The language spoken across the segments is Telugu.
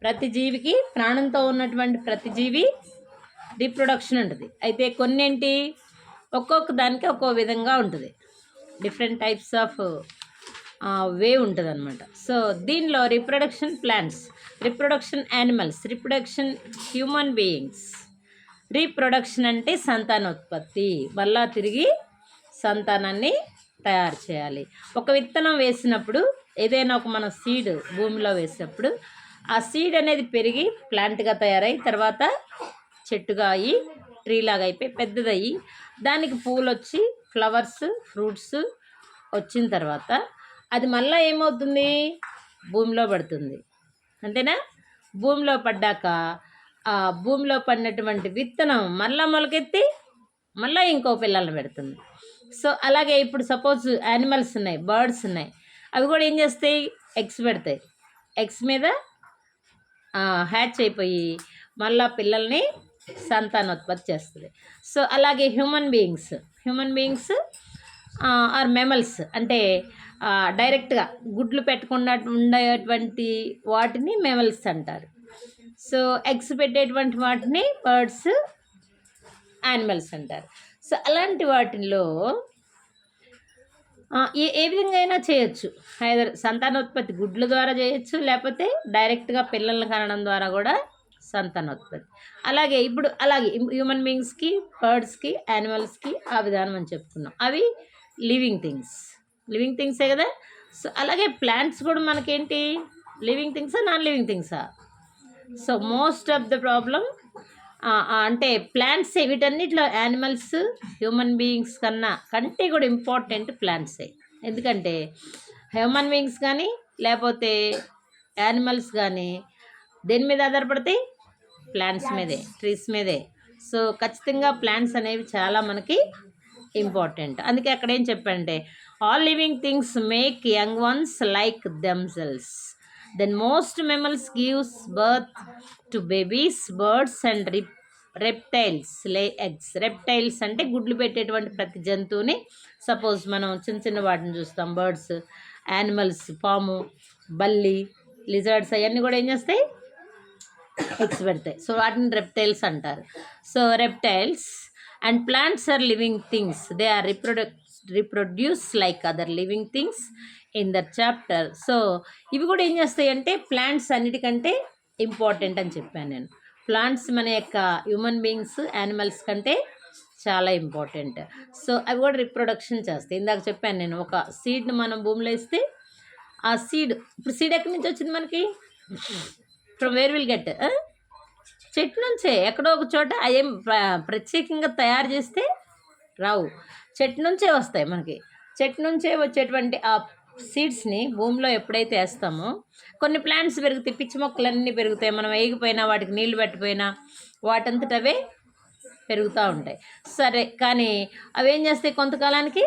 ప్రతి జీవికి, ప్రాణంతో ఉన్నటువంటి ప్రతి జీవి రీప్రొడక్షన్ ఉంటుంది. అయితే కొన్నేంటి ఒక్కొక్క దానికి ఒక్కో విధంగా ఉంటుంది, డిఫరెంట్ టైప్స్ ఆఫ్ వే ఉంటుంది అనమాట. సో దీనిలో reproduction plants, reproduction animals, reproduction human beings. Reproduction అంటే సంతానోత్పత్తి, మళ్ళా తిరిగి సంతానాన్ని తయారు చేయాలి. ఒక విత్తనం వేసినప్పుడు, ఏదైనా ఒక మన సీడ్ భూమిలో వేసినప్పుడు ఆ సీడ్ అనేది పెరిగి ప్లాంట్గా తయారై తర్వాత చెట్టుగా అయ్యి ట్రీలాగా అయిపోయి పెద్దదయ్యి దానికి పూలు వచ్చి ఫ్లవర్స్ ఫ్రూట్స్ వచ్చిన తర్వాత అది మళ్ళీ ఏమవుతుంది, భూమిలో పడుతుంది. అంతేనా? భూమిలో పడ్డాక ఆ భూమిలో పడినటువంటి విత్తనం మళ్ళీ మొలకెత్తి మళ్ళీ ఇంకో పిల్లల్ని పెడుతుంది. సో అలాగే ఇప్పుడు సపోజ్ యానిమల్స్ ఉన్నాయి, బర్డ్స్ ఉన్నాయి, అవి కూడా ఏం చేస్తాయి, ఎగ్స్ పెడతాయి. ఎగ్స్ మీద హ్యాచ్ అయిపోయి మళ్ళీ పిల్లల్ని సంతానోత్పత్తి చేస్తుంది. సో అలాగే హ్యూమన్ బీయింగ్స్ ఆర్ మెమల్స్ అంటే డైరెక్ట్గా గుడ్లు పెట్టకుండా ఉండేటువంటి వాటిని మెమల్స్ అంటారు. సో ఎగ్స్ పెట్టేటువంటి వాటిని బర్డ్స్, యానిమల్స్ అంటారు. సో అలాంటి వాటిల్లో ఏ విధంగా అయినా చేయొచ్చు. ఐదర్ సంతానోత్పత్తి గుడ్ల ద్వారా చేయొచ్చు, లేకపోతే డైరెక్ట్గా పిల్లల్ని కనడం ద్వారా కూడా సంతానోత్పత్తి. అలాగే హ్యూమన్ బీయింగ్స్కి, బర్డ్స్కి, యానిమల్స్కి ఆ విధానం అని చెప్పుకున్నాం. అవి లివింగ్ థింగ్సే కదా. సో అలాగే ప్లాంట్స్ కూడా మనకేంటి, లివింగ్ థింగ్సా నాన్ లివింగ్ థింగ్సా? So most of the problem అంటే ప్లాంట్సే. వీటన్నిటిలో యానిమల్స్, హ్యూమన్ బీయింగ్స్ కంటే కూడా ఇంపార్టెంట్ ప్లాంట్సే. ఎందుకంటే హ్యూమన్ బీయింగ్స్ కానీ లేకపోతే యానిమల్స్ కానీ దేని మీద ఆధారపడతాయి, ప్లాంట్స్ మీదే, ట్రీస్ మీదే. సో ఖచ్చితంగా ప్లాంట్స్ అనేవి చాలా మనకి ఇంపార్టెంట్. అందుకే అక్కడ ఏం చెప్పంటే all living things make young ones like themselves. Then most mammals gives birth to babies. Birds and reptiles lay eggs. Reptiles అంటే గుడ్లు పెట్టేటువంటి ప్రతి జంతువుని, సపోజ్ మనం చిన్న వాటిని చూస్తాం, బర్డ్స్, యానిమల్స్, పాము, బల్లి, లిజర్డ్స్, అవన్నీ కూడా ఏం చేస్తాయి, ఎగ్స్ పెడతాయి. సో వాటిని రెప్టైల్స్ అంటారు. So reptiles and plants are living things. They are reproduce like other living things in that chapter. So ఇవి కూడా ఏం చేస్తాయి అంటే ప్లాంట్స్ అన్నిటికంటే ఇంపార్టెంట్ అని చెప్పాను నేను. ప్లాంట్స్ మన యొక్క హ్యూమన్ బీయింగ్స్, యానిమల్స్ కంటే చాలా ఇంపార్టెంట్. సో అవి కూడా రిప్రొడక్షన్ చేస్తాయి. ఇందాక చెప్పాను నేను, ఒక సీడ్ని మనం భూమిలో ఇస్తే ఆ సీడ్, ఇప్పుడు సీడ్ ఎక్కడి నుంచి వచ్చింది మనకి, ఫ్రమ్ వేర్ విల్ గెట్, చెట్టు నుంచే. ఎక్కడో ఒక చోట అదేం ప్రత్యేకంగా తయారు చేస్తే రావు, చెట్టు నుంచే వస్తాయి మనకి. చెట్టు నుంచే వచ్చేటువంటి ఆ సీడ్స్ని భూమిలో ఎప్పుడైతే వేస్తామో కొన్ని ప్లాంట్స్ పెరుగుతాయి, పిచ్చి మొక్కలన్నీ పెరుగుతాయి. మనం వేయకపోయినా, వాటికి నీళ్ళు పెట్టిపోయినా వాటంతట అవే పెరుగుతూ ఉంటాయి. సరే, కానీ అవి ఏం చేస్తాయి, కొంతకాలానికి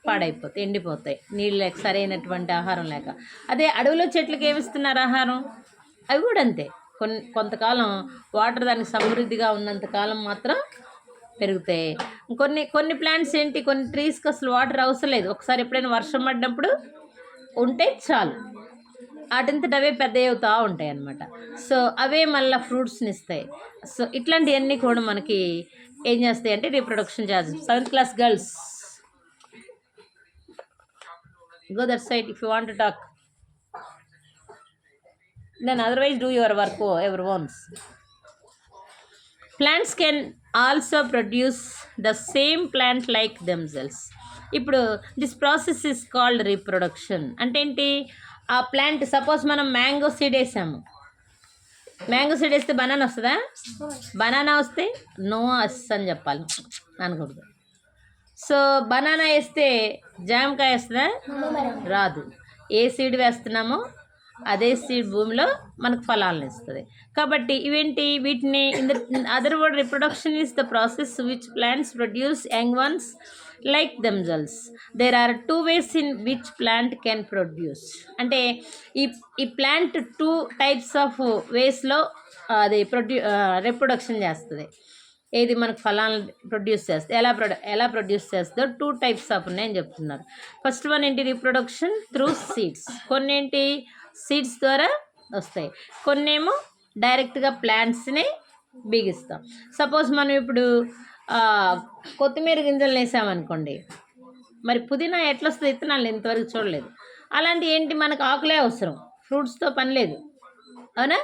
పాడైపోతాయి, ఎండిపోతాయి, నీళ్ళు లేక, సరైనటువంటి ఆహారం లేక. అదే అడవిలో చెట్లకి ఏమిస్తున్నారు ఆహారం, అవి కూడా అంతే. కొంతకాలం వాటర్ దానికి సమృద్ధిగా ఉన్నంతకాలం మాత్రం పెరుగుతాయి. కొన్ని ప్లాంట్స్ ఏంటి, కొన్ని ట్రీస్కి అసలు వాటర్ అవసరం లేదు. ఒకసారి ఎప్పుడైనా వర్షం పడినప్పుడు ఉంటే చాలు, వాటింతట అవే పెద్ద అవుతూ ఉంటాయి అన్నమాట. సో అవే మళ్ళీ ఫ్రూట్స్ని ఇస్తాయి. సో ఇట్లాంటివన్నీ కూడా మనకి ఏం చేస్తాయి అంటే రీప్రొడక్షన్ చేస్తాయి. 7th class girls, go that side if you want to talk, then otherwise do your work everyone's. Plants can also produce the same plant like themselves. ఇప్పుడు this process is called reproduction. అంటే ఏంటి, ఆ ప్లాంట్ సపోజ్ మనం మ్యాంగో సీడ్ వేసాము, మ్యాంగో సీడ్ వేస్తే బనానా వస్తుందా, బనానా వస్తే నో అస్ అని చెప్పాలి, అనకూడదు. సో బనానా వేస్తే జామకాయ వస్తుందా, రాదు. ఏ సీడ్ వేస్తున్నామో అదే సీడ్ భూమిలో మనకు ఫలాలను ఇస్తుంది. కాబట్టి ఇవేంటి, వీటిని in the other word reproduction is the process which plants produce young ones like themselves. There are 2 ways in which plant can produce. అంటే ఈ ప్లాంట్ 2 types ఆఫ్ వేస్లో అది రిప్రొడక్షన్ చేస్తుంది. ఏది మనకు ఫలాలను ప్రొడ్యూస్ చేస్తుంది, ఎలా ప్రొడ్యూస్ చేస్తుందో 2 types ఆఫ్ ఉన్నాయని చెప్తున్నారు. ఫస్ట్ వన్ ఏంటి, రీప్రొడక్షన్ త్రూ సీడ్స్. కొన్ని ఏంటి సీడ్స్ ద్వారా వస్తాయి, కొన్నేమో డైరెక్ట్గా ప్లాంట్స్ని బిగిస్తాం. సపోజ్ మనం ఇప్పుడు కొత్తిమీర గింజలు వేసామనుకోండి, మరి పుదీనా ఎట్లా వస్తుంది విత్తనాలు ఇంతవరకు చూడలేదు. అలాంటి ఏంటి, మనకు ఆకులే అవసరం, ఫ్రూట్స్తో పని లేదు, అవునా?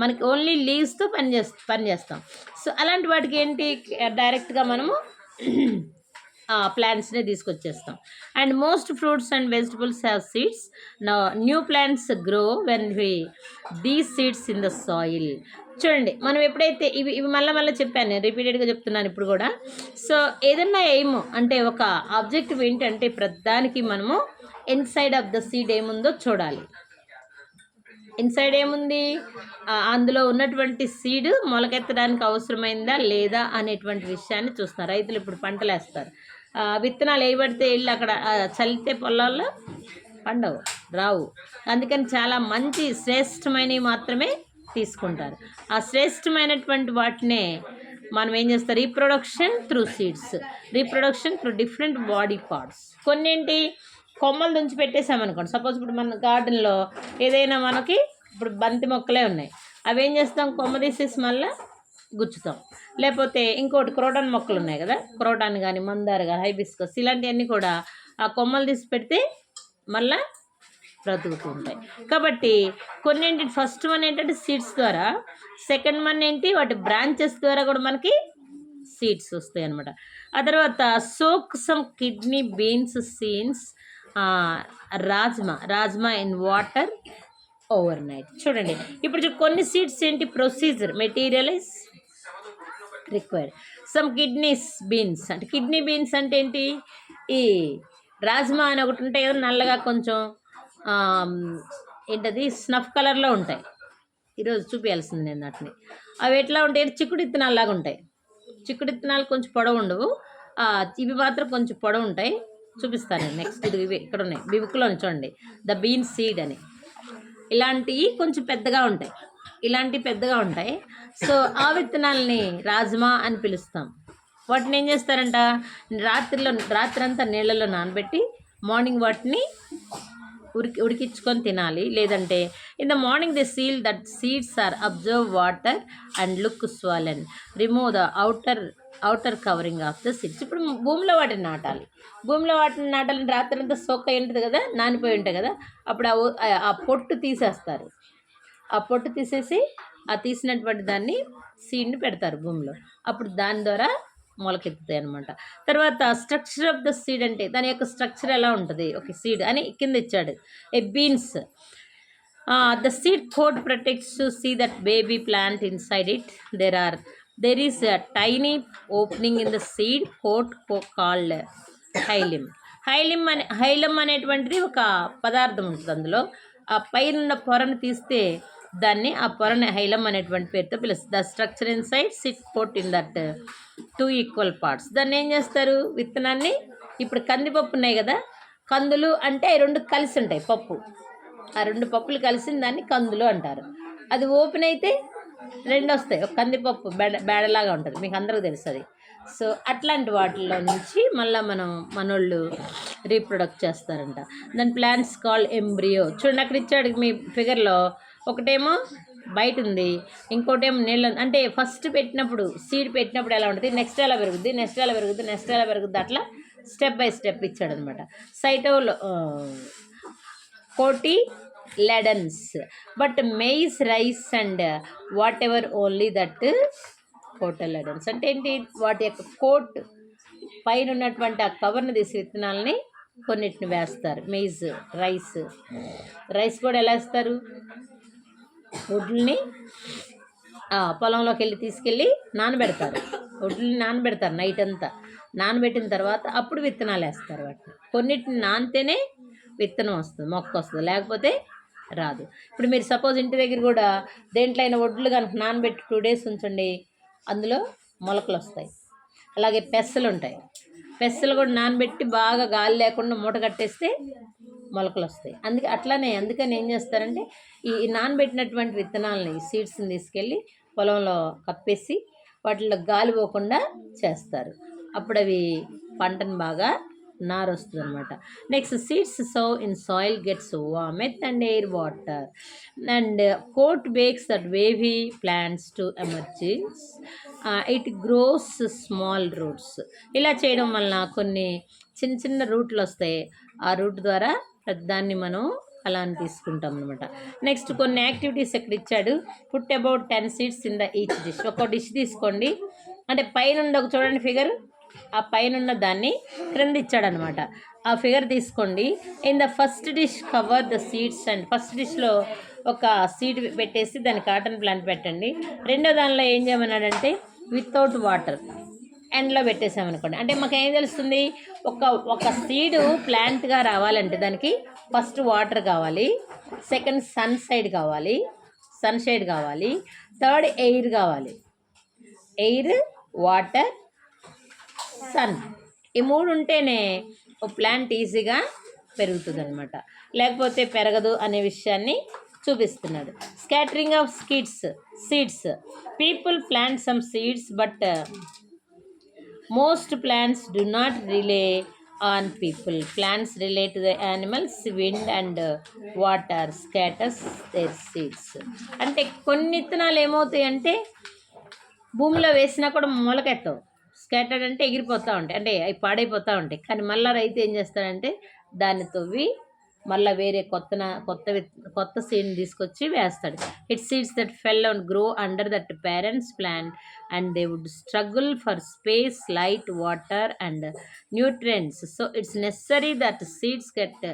మనకి ఓన్లీ లీవ్స్తో పని చేస్తాం. సో అలాంటి వాటికి ఏంటి, డైరెక్ట్గా మనము ప్లాంట్స్నే తీసుకొచ్చేస్తాం. And most fruits and vegetables have seeds. New plants grow when we these seeds in the soil. చూడండి, మనం ఎప్పుడైతే ఇవి మళ్ళీ చెప్పాను, రిపీటెడ్గా చెప్తున్నాను ఇప్పుడు కూడా. సో ఏదన్నా ఎయిమ్ అంటే ఒక ఆబ్జెక్టివ్ ఏంటంటే ప్రతిదానికి మనము ఇన్సైడ్ ఆఫ్ ద సీడ్ ఏముందో చూడాలి. ఇన్సైడ్ ఏముంది, అందులో ఉన్నటువంటి సీడ్ మొలకెత్తడానికి అవసరమైందా లేదా అనేటువంటి విషయాన్ని చూస్తున్నారు. రైతులు ఇప్పుడు పంటలు వేస్తారు, విత్తనాలు వేయబడితే వెళ్ళి అక్కడ చల్లితే పొలాల్లో పండవు, రావు. అందుకని చాలా మంచి శ్రేష్టమైనవి మాత్రమే తీసుకుంటారు. ఆ శ్రేష్టమైనటువంటి వాటినే మనం ఏం చేస్తాం, reproduction through seeds, reproduction through different body parts. కొన్నేంటి కొమ్మలు దుంచి పెట్టేసామనుకోండి, సపోజ్ ఇప్పుడు మన గార్డెన్లో ఏదైనా మనకి ఇప్పుడు బంతి మొక్కలే ఉన్నాయి, అవి ఏం చేస్తాం, కొమ్మ తీసేసి మళ్ళీ గుచ్చుతాం. లేకపోతే ఇంకోటి క్రోటాన్ మొక్కలు ఉన్నాయి కదా, క్రోటాన్ కానీ మందార కానీ హైబిస్కస్ ఇలాంటివన్నీ కూడా ఆ కొమ్మలు తీసి పెడితే మళ్ళీ బ్రతుకుతూ ఉంటాయి. కాబట్టి కొన్నింటి ఫస్ట్ వన్ ఏంటంటే సీడ్స్ ద్వారా, సెకండ్ వన్ ఏంటి వాటి బ్రాంచెస్ ద్వారా కూడా మనకి సీడ్స్ వస్తాయి అనమాట. ఆ తర్వాత soak some kidney beans scenes rajma in water over night. చూడండి ఇప్పుడు కొన్ని సీడ్స్ ఏంటి, procedure material is required. Some kidneys beans అంటే కిడ్నీ బీన్స్ అంటే ఏంటి, ఈ రాజ్మా అని ఒకటి ఉంటాయి కదా నల్లగా కొంచెం ఏంటది స్నఫ్ కలర్లో ఉంటాయి, ఈరోజు చూపించాల్సింది నేను వాటిని. అవి ఎట్లా ఉంటాయి, చిక్కుడు విత్తనాలు ఉంటాయి. చిక్కుడు విత్తనాలు కొంచెం పొడవు ఉండవు, ఇవి మాత్రం కొంచెం పొడవు ఉంటాయి. చూపిస్తాను నేను నెక్స్ట్. ఇవి ఇక్కడ ఉన్నాయి, మీ బుక్లో చూడండి, ద బీన్ సీడ్ అని. ఇలాంటివి కొంచెం పెద్దగా ఉంటాయి, ఇలాంటివి పెద్దగా ఉంటాయి. సో ఆ విత్తనాలని రాజ్మా అని పిలుస్తాం. వాటిని ఏం చేస్తారంట, రాత్రంతా నీళ్ళలో నానబెట్టి మార్నింగ్ వాటిని ఉడికించుకొని తినాలి. లేదంటే in the morning they seal that seeds are absorb water and look swollen, remove the outer covering of the seeds. ఇప్పుడు భూమిలో వాటిని నాటాలి, భూమిలో వాటిని నాటాలని రాత్రంతా సోక్ అయి ఉంటుంది కదా, నానిపోయి ఉంటాయి కదా, అప్పుడు ఆ పొట్టు తీసేస్తారు. ఆ పొట్టు తీసేసి ఆ తీసినటువంటి దాన్ని సీడ్ని పెడతారు భూమిలో, అప్పుడు దాని ద్వారా మొలకెత్తుతాయి అనమాట. తర్వాత స్ట్రక్చర్ ఆఫ్ ద సీడ్ అంటే దాని యొక్క స్ట్రక్చర్ ఎలా ఉంటుంది, ఒక సీడ్ అని కింద ఇచ్చాడు. A beans the seed coat protects to see that baby plant inside it. there is a tiny opening in the seed coat called hilum. Hilum అనేటువంటిది ఒక పదార్థం ఉంటుంది, అందులో ఆ పైన పొరను తీస్తే దాన్ని ఆ పొరని హైలం అనేటువంటి పేరుతో పిలుస్తుంది. The structure inside seed coat in that 2 equal parts. దాన్ని ఏం చేస్తారు, విత్తనాన్ని ఇప్పుడు కందిపప్పు ఉన్నాయి కదా, కందులు అంటే 2 కలిసి ఉంటాయి పప్పు, ఆ 2 పప్పులు కలిసిన దాన్ని కందులు అంటారు. అది ఓపెన్ అయితే 2 వస్తాయి, ఒక కందిపప్పు బేడలాగా ఉంటుంది, మీకు అందరికీ తెలుస్తుంది. సో అట్లాంటి వాటిల్లో నుంచి మళ్ళీ మనోళ్ళు రీప్రొడక్ట్ చేస్తారంట. దాని ప్లాంట్స్ కాల్ ఎంబ్రియో. చూడండి అక్కడ ఇచ్చాడు మీ ఫిగర్లో, ఒకటేమో బయట ఉంది, ఇంకోటేమో నీళ్ళ. అంటే ఫస్ట్ పెట్టినప్పుడు సీడ్ పెట్టినప్పుడు ఎలా ఉంటుంది, నెక్స్ట్ ఎలా పెరుగుద్ది, నెక్స్ట్ ఎలా పెరుగుద్ది, నెక్స్ట్ ఎలా పెరుగుద్ది, అట్లా స్టెప్ బై స్టెప్ ఇచ్చాడు అనమాట. Cotyledons but maize rice and whatever only that cotyledons అంటే ఏంటి, వాటి యొక్క కోట్ పైన ఉన్నటువంటి ఆ కవర్ని తీసి విత్తనాలని కొన్నిటిని వేస్తారు. మెయిజ్ రైస్ కూడా ఎలా వేస్తారు, వడ్లని పొలంలోకి వెళ్ళి తీసుకెళ్ళి నానబెడతారు, వడ్లని నానబెడతారు నైట్ అంతా. నానబెట్టిన తర్వాత అప్పుడు విత్తనాలు వేస్తారు. వాటిని కొన్నిటిని నానితేనే విత్తనం వస్తుంది, మొక్క వస్తుంది, లేకపోతే రాదు. ఇప్పుడు మీరు సపోజ్ ఇంటి దగ్గర కూడా దేంట్లో అయినా వడ్లు కనుక నానబెట్టి 2 days ఉంచండి, అందులో మొలకలు వస్తాయి. అలాగే పెసలు ఉంటాయి, పెసలు కూడా నానబెట్టి బాగా గాలి లేకుండా మూట కట్టేస్తే మొలకలు వస్తాయి. అందుకని ఏం చేస్తారంటే ఈ నానబెట్టినటువంటి విత్తనాలని సీడ్స్ని తీసుకెళ్ళి పొలంలో కప్పేసి వాటిలో గాలి పోకుండా చేస్తారు. అప్పుడు అవి పంటను బాగా నార్ వస్తుంది అనమాట. Next seeds so in soil gets warmth and air water and coat breaks that baby plants to emergence. It grows small roots. ఇలా చేయడం వలన కొన్ని చిన్న చిన్న రూట్లు వస్తాయి. ఆ రూట్ ద్వారా దాన్ని మనం అలా తీసుకుంటాం అనమాట. నెక్స్ట్ కొన్ని యాక్టివిటీస్ ఎక్కడ ఇచ్చాడు. Put about 10 seeds in the each dish. ఒక డిష్ తీసుకోండి, అంటే పైన ఒక చూడండి ఫిగర్, ఆ పైన దాన్ని క్రింద ఇచ్చాడనమాట. ఆ ఫిగర్ తీసుకోండి. In the first dish cover the seeds and first డిష్లో ఒక సీడ్ పెట్టేసి దాన్ని కాటన్ ప్లాంట్ పెట్టండి. రెండో దానిలో ఏం చేయమన్నాడంటే వితౌట్ వాటర్ ఎండ్లో పెట్టేసామనుకోండి. అంటే మాకు ఏం తెలుస్తుంది, ఒక సీడు ప్లాంట్గా రావాలంటే దానికి ఫస్ట్ వాటర్ కావాలి, సెకండ్ సన్ షేడ్ కావాలి, థర్డ్ ఎయిర్ కావాలి. ఎయిర్, వాటర్, సన్, ఈ 3 ఉంటేనే ఒక ప్లాంట్ ఈజీగా పెరుగుతుంది అనమాట. లేకపోతే పెరగదు అనే విషయాన్ని చూపిస్తున్నాడు. Scattering of seeds. People plant some seeds but most plants do not rely on people. Plants relate to the animals, wind and water scatters their seeds. అంటే కొన్ని విత్తనాలు ఏమవుతాయి అంటే భూమిలో వేసినా కూడా మొలకెత్తవు. స్కాటర్డ్ అంటే ఎగిరిపోతూ ఉంటాయి, అంటే అవి పాడైపోతూ ఉంటాయి. కానీ మళ్ళీ రైతు ఏం చేస్తాడంటే దాన్ని తవ్వి మళ్ళీ వేరే కొత్త సీడ్ని తీసుకొచ్చి వేస్తాడు. It seeds that fell and grow under that parents plant and they would struggle for space, light, water and nutrients. So it's necessary that seeds get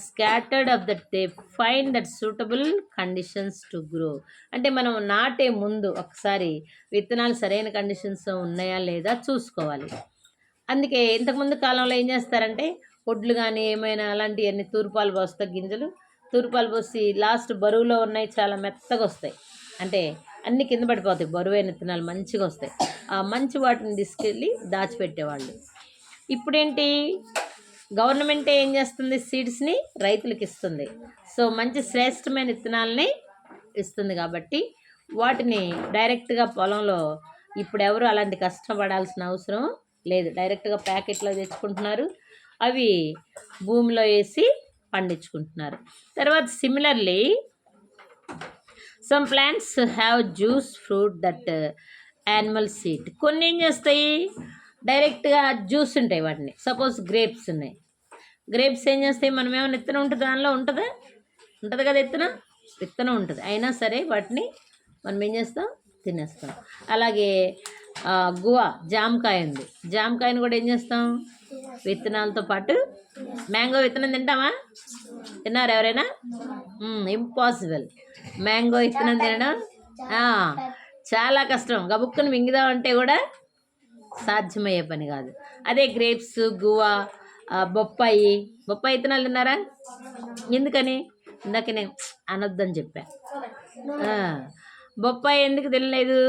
scattered of that they find that suitable conditions to grow. అంటే మనం నాటే ముందు ఒకసారి విత్తనాలు సరైన కండిషన్స్ ఉన్నాయా లేదా చూసుకోవాలి. అందుకే ఇంతకుముందు కాలంలో ఏం చేస్తారంటే ఒడ్లు కానీ ఏమైనా అలాంటివన్నీ తూర్పాలు పోస్తే గింజలు తూర్పాలు పోసి లాస్ట్ బరువులో ఉన్నాయి చాలా మెత్తగా వస్తాయి, అంటే అన్నీ కింద పడిపోతాయి, బరువైన విత్తనాలు మంచిగా వస్తాయి. ఆ మంచి వాటిని తీసుకెళ్ళి దాచిపెట్టేవాళ్ళు. ఇప్పుడేంటి, గవర్నమెంట్ ఏం చేస్తుంది, సీడ్స్ని రైతులకు ఇస్తుంది. సో మంచి శ్రేష్టమైన విత్తనాలని ఇస్తుంది కాబట్టి వాటిని డైరెక్ట్గా పొలంలో ఇప్పుడు ఎవరు అలాంటి కష్టపడాల్సిన అవసరం లేదు. డైరెక్ట్గా ప్యాకెట్లో తెచ్చుకుంటున్నారు, అవి భూమిలో వేసి పండించుకుంటున్నారు. తర్వాత similarly some plants have juice fruit that animal seed. కొన్ని ఏం చేస్తాయి డైరెక్ట్గా జ్యూస్ ఉంటాయి వాటిని. సపోజ్ గ్రేప్స్ ఉన్నాయి, గ్రేప్స్ ఏం చేస్తాయి, మనం ఏమైనా విత్తనం ఉంటుంది దానిలో ఉంటుంది కదా, విత్తనం ఉంటుంది, అయినా సరే వాటిని మనం ఏం చేస్తాం, తినేస్తాం. అలాగే గువా, జామకాయ ఉంది, జామకాయని కూడా ఏం చేస్తాం, విత్తనాలతో పాటు. మ్యాంగో విత్తనం తింటామా, తిన్నారు ఎవరైనా? ఇంపాసిబుల్. మ్యాంగో విత్తనం తినడం చాలా కష్టం, గబుక్కుని మింగిదామంటే కూడా సాధ్యమయ్యే పని కాదు. అదే గ్రేప్స్, గువా, బొప్పాయి విత్తనాలు తిన్నారా? ఎందుకని ఇందాక నేను అనొద్దని చెప్పా. బొప్పాయి ఎందుకు తినలేదు,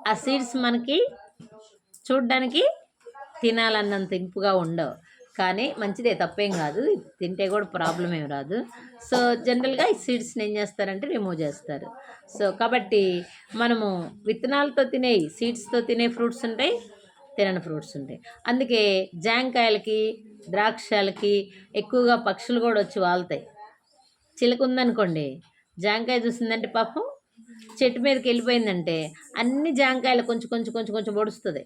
ఆ సీడ్స్ మనకి చూడ్డానికి తినాలన్నంత ఇంపుగా ఉండవు, కానీ మంచిదే, తప్పేం కాదు, తింటే కూడా ప్రాబ్లం ఏం రాదు. సో జనరల్గా ఈ సీడ్స్ని ఏం చేస్తారంటే రిమూవ్ చేస్తారు. సో కాబట్టి మనము విత్తనాలతో తినే, సీడ్స్తో తినే ఫ్రూట్స్ ఉంటాయి, తినని ఫ్రూట్స్ ఉంటాయి. అందుకే జాంకాయలకి, ద్రాక్షలకి ఎక్కువగా పక్షులు కూడా వచ్చి వాళ్తాయి. చిలక ఉందనుకోండి, జాంకాయ చూసిందంటే పాపం చెట్టు మీదకి వెళ్ళిపోయిందంటే అన్ని జాంకాయలు కొంచెం కొంచెం కొంచెం కొంచెం పొడుస్తుంది.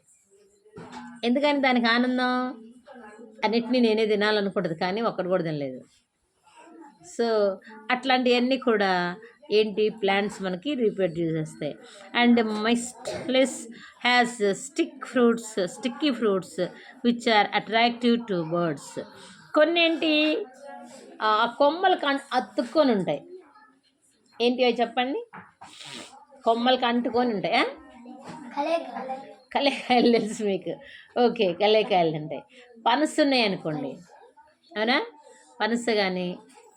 ఎందుకని దానికి ఆనందం, అన్నిటినీ నేనే తినాలనుకుంటుంది, కానీ ఒక్కటి కూడా తినలేదు. సో అట్లాంటివన్నీ కూడా ఏంటి, ప్లాంట్స్ మనకి రీప్రొడ్యూస్ చేస్తాయి. And mistletoes has sticky fruits which are attractive to birds. కొన్ని ఏంటి ఆ కొమ్మలకు అతుక్కొని ఉంటాయి, ఏంటి అవి చెప్పండి, కొమ్మలకు అంటుకొని ఉంటాయి. కలేకాయలు తెలుసు మీకు, ఓకే, కలేకాయలు ఉంటాయి. పనస ఉన్నాయి అనుకోండి, అవునా, పనస కానీ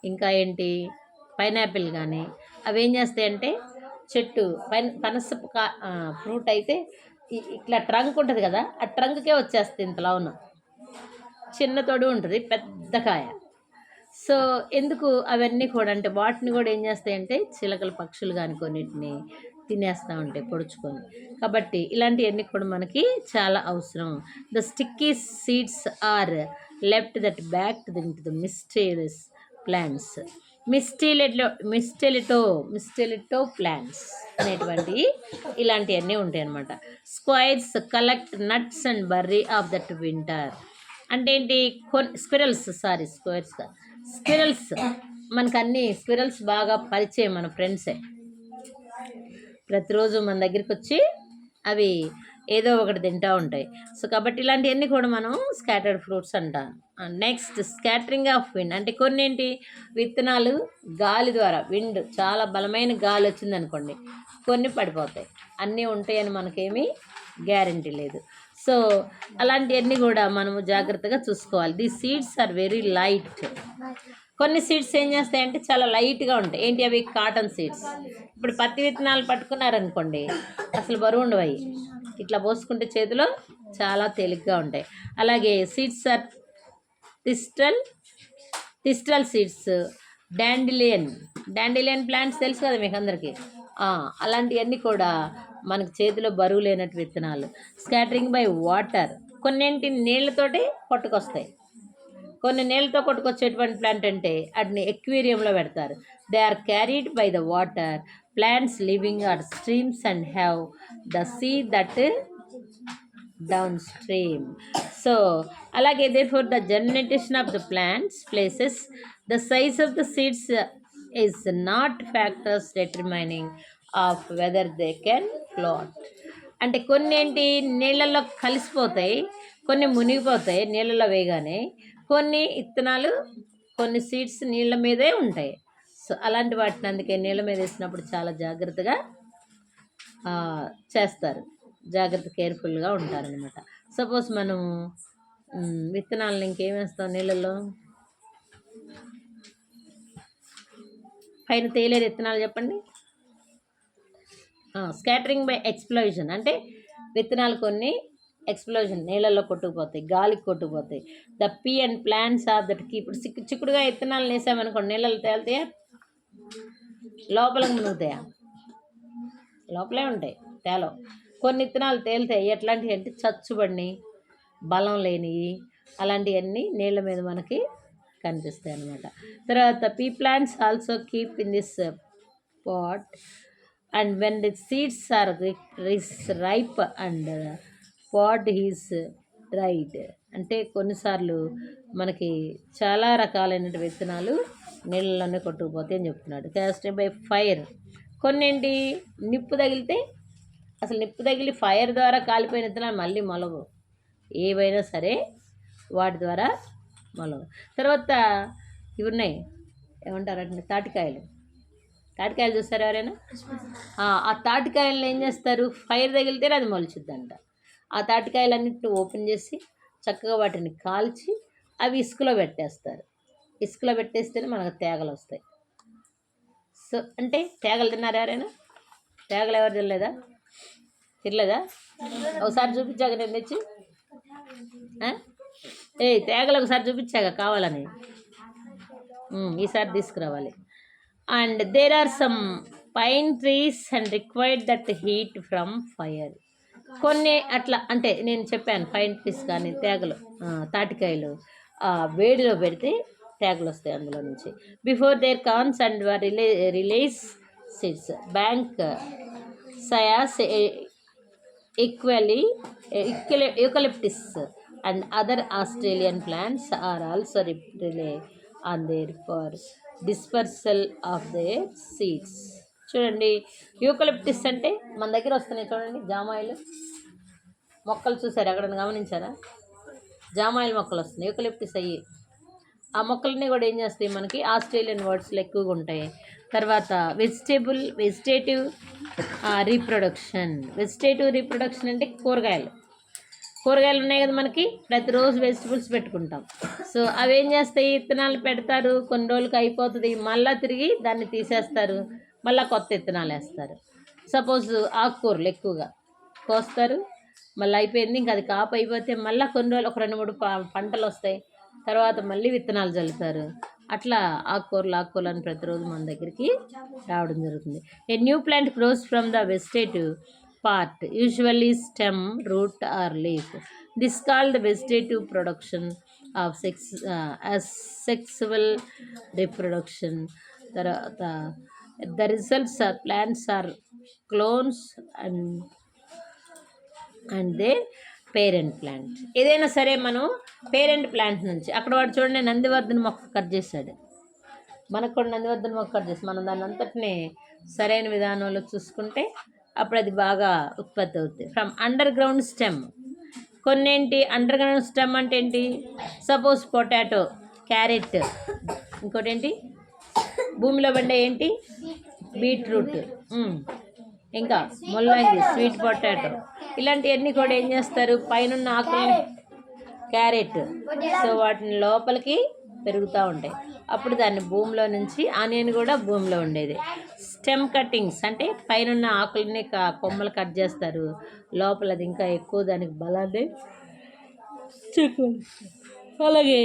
ఇంకా ఏంటి పైనాపిల్ కానీ, అవి ఏం చేస్తాయంటే చెట్టు పనస ఫ్రూట్ అయితే ఇట్లా ట్రంక్ ఉంటుంది కదా, ఆ ట్రంక్కే వచ్చేస్తుంది ఇంతలో ఉన్న, చిన్న తొడు ఉంటుంది, పెద్ద కాయ. సో ఎందుకు అవన్నీ కూడా అంటే వాటిని కూడా ఏం చేస్తాయంటే చిలకలు పక్షులు కానీ కొన్నిటిని తినేస్తూ ఉంటాయి పొడుచుకొని. కాబట్టి ఇలాంటివన్నీ కూడా మనకి చాలా అవసరం. The sticky seeds are left that back to the mysterious plants. Mistletoe plants అనేటువంటి ఇలాంటివన్నీ ఉంటాయి అన్నమాట. Squirrels collect nuts and bury of that winter. అంటే ఏంటి? స్క్విరల్స్ మనకు అన్ని స్క్విరల్స్ బాగా పరిచయం, మన ఫ్రెండ్సే. ప్రతిరోజు మన దగ్గరికి వచ్చి అవి ఏదో ఒకటి తింటూ ఉంటాయి. సో కాబట్టి ఇలాంటివన్నీ కూడా మనం స్కాటర్డ్ ఫ్రూట్స్ అంటాం. Next scattering of wind. అంటే కొన్ని ఏంటి? విత్తనాలు గాలి ద్వారా, విండ్ చాలా బలమైన గాలి వచ్చింది అనుకోండి, కొన్ని పడిపోతాయి. అన్నీ ఉంటాయని మనకేమీ గ్యారంటీ లేదు. సో అలాంటివన్నీ కూడా మనము జాగ్రత్తగా చూసుకోవాలి. The seeds are very light. కొన్ని సీడ్స్ ఏం చేస్తాయంటే చాలా లైట్గా ఉంటాయి. ఏంటి అవి? Cotton seeds. ఇప్పుడు పత్తి విత్తనాలు పట్టుకున్నారనుకోండి, అసలు బరువు ఉండవు. అవి ఇట్లా పోసుకుంటే చేతిలో చాలా తేలిగ్గా ఉంటాయి. అలాగే సీడ్స్ ఆర్ థిస్టల్ సీడ్స్, డాండిలియన్ ప్లాంట్స్ తెలుసు కదా మీకు అందరికీ. అలాంటివన్నీ కూడా మనకు చేతిలో బరువు లేనట్టు విత్తనాలు. Scattering by water. కొన్నింటి నీళ్ళతోటి కొట్టుకొస్తాయి. కొన్ని నీళ్ళతో కొట్టుకొచ్చేటువంటి ప్లాంట్ అంటే వాటిని ఎక్వేరియంలో పెడతారు. They are carried by the water. Plants living are streams and have the see that down stream. So అలాగే therefore the germination of the plants places the size of the seeds is not factors determining of whether they can float. అంటే కొన్ని ఏంటి? నీళ్ళల్లో కలిసిపోతాయి, కొన్ని మునిగిపోతాయి నీళ్ళలో వేయగానే. కొన్ని ఇత్తనాలు, కొన్ని సీడ్స్ నీళ్ళ మీదే ఉంటాయి. సో అలాంటి వాటిని అందుకే నీళ్ళ మీద వేసినప్పుడు చాలా జాగ్రత్తగా చేస్తారు, కేర్ఫుల్గా ఉంటారనమాట. సపోజ్ మనం విత్తనాలను ఇంకేం వేస్తాం నీళ్ళల్లో? పైన తేలేరు విత్తనాలు చెప్పండి. Scattering by explosion. అంటే విత్తనాలు కొన్ని ఎక్స్ప్లోజన్ నీళ్ళల్లో కొట్టుకుపోతాయి, గాలికి కొట్టుకుపోతాయి. The pea and plants are that key. ఇప్పుడు చిక్కుడుగా విత్తనాలు వేసామనుకోండి, నీళ్ళలో తేలుతాయా? లోపలికి మునుగుతాయా? లోపలే ఉంటాయి, తేలవు. కొన్ని విత్తనాలు తేలుతాయి. ఎట్లాంటివి అంటే చచ్చుబడిని, బలం లేనివి, అలాంటివన్నీ నీళ్ళ మీద మనకి కనిపిస్తాయి అన్నమాట. తర్వాత pea plants also keep in this pod and when the seeds are ripe and pod is dried. అంటే కొన్నిసార్లు మనకి చాలా రకాలైన విత్తనాలు నీళ్ళలోనే కొట్టుకుపోతాయి అని చెప్తున్నాడు. Casting by fire. కొన్నేంటి? నిప్పు తగిలితే, అసలు నిప్పు తగిలి ఫైర్ ద్వారా కాలిపోయిన విత్తనాలు మళ్ళీ మొలవు. ఏవైనా సరే వాటి ద్వారా మొలవు. తర్వాత ఇవి ఉన్నాయి, ఏమంటారంటే తాటికాయలు చూస్తారు ఎవరైనా? ఆ తాటికాయలను ఏం చేస్తారు? ఫైర్ తగిలితేనే అది మొలుచుద్దంట. ఆ తాటికాయలన్నింటినీ ఓపెన్ చేసి చక్కగా వాటిని కాల్చి అవి ఇసుకలో పెట్టేస్తారు. ఇసుకలో పెట్టేస్తేనే మనకు తేగలు వస్తాయి. సో అంటే తేగలు తిన్నారు ఎవరైనా? తేగలు ఎవరు తినలేదా? ఒకసారి చూపించాక నేను తెచ్చి తేగలు ఒకసారి చూపించాక కావాలని, ఈసారి తీసుకురావాలి. And there are some pine trees and required that heat from fire. కొన్ని అట్లా అంటే నేను చెప్పాను, పైన్ ట్రీస్ కానీ తేగలు, తాటికాయలు వేడిలో పెడితే తేగలు వస్తాయి అందులో నుంచి. Before their cones and release seeds. Banksias eucalyptus and other Australian plants are also rely on their for dispersal of their seeds. చూడండి, యూకలిప్టిస్ అంటే మన దగ్గర వస్తున్నాయి చూడండి, జామాయిలు మొక్కలు చూసారు ఎక్కడన్నా గమనించారా? జామాయిల్ మొక్కలు వస్తున్నాయి, యూకలిప్టిస్ అయ్యి. ఆ మొక్కలన్నీ కూడా ఏం చేస్తాయి? మనకి ఆస్ట్రేలియన్ వర్డ్స్లో ఎక్కువగా ఉంటాయి. తర్వాత వెజిటేటివ్ రీప్రొడక్షన్ అంటే కూరగాయలు ఉన్నాయి కదా మనకి, ప్రతిరోజు వెజిటబుల్స్ పెట్టుకుంటాం. సో అవి ఏం చేస్తాయి? విత్తనాలు పెడతారు, కొన్ని రోజులకి అయిపోతుంది, మళ్ళీ తిరిగి దాన్ని తీసేస్తారు, మళ్ళీ కొత్త విత్తనాలు వేస్తారు. సపోజ్ ఆకుకూరలు ఎక్కువగా కోస్తారు, మళ్ళీ అయిపోయింది, ఇంకా అది కాపు అయిపోతే మళ్ళీ కొన్ని రోజులు ఒక 2-3 పంటలు వస్తాయి, తర్వాత మళ్ళీ విత్తనాలు చల్లుతారు, అట్లా ఆకుకూరలు అని ప్రతిరోజు మన దగ్గరికి రావడం జరుగుతుంది. A new plant grows from the vegetative part, usually stem, root or leaf. This called vegetative production of sexual reproduction. తర్వాత the results are plants are clones and they parent plant. ఏదైనా సరే మనం పేరెంట్ ప్లాంట్ నుంచి, అక్కడ వాడు చూడండి నందివర్ధన మొక్క కట్ చేశాడు, మనకు కూడా నందివర్ధన మొక్క కట్ చేసి మనం దాని అంతటిని సరైన విధానంలో చూసుకుంటే అప్పుడు అది బాగా ఉత్పత్తి అవుతుంది. From under ground stem. కొన్నేంటి అండర్ గ్రౌండ్ స్టెమ్ అంటే ఏంటి? సపోజ్ పొటాటో, క్యారెట్, ఇంకోటి ఏంటి భూమిలో పండే ఏంటి బీట్రూట్, ఇంకా ముల్లంగి, స్వీట్ పొటాటో, ఇలాంటివన్నీ కూడా ఏం చేస్తారు పైన ఆకులు, క్యారెట్, సో వాటిని లోపలికి పెరుగుతూ ఉంటాయి. అప్పుడు దాన్ని భూమిలో నుంచి, ఆనియన్ కూడా భూమిలో ఉండేది. స్టెమ్ కట్టింగ్స్ అంటే పైన ఆకులని కొమ్మలు కట్ చేస్తారు, లోపల అది ఇంకా ఎక్కువ దానికి బలాన్ని. అలాగే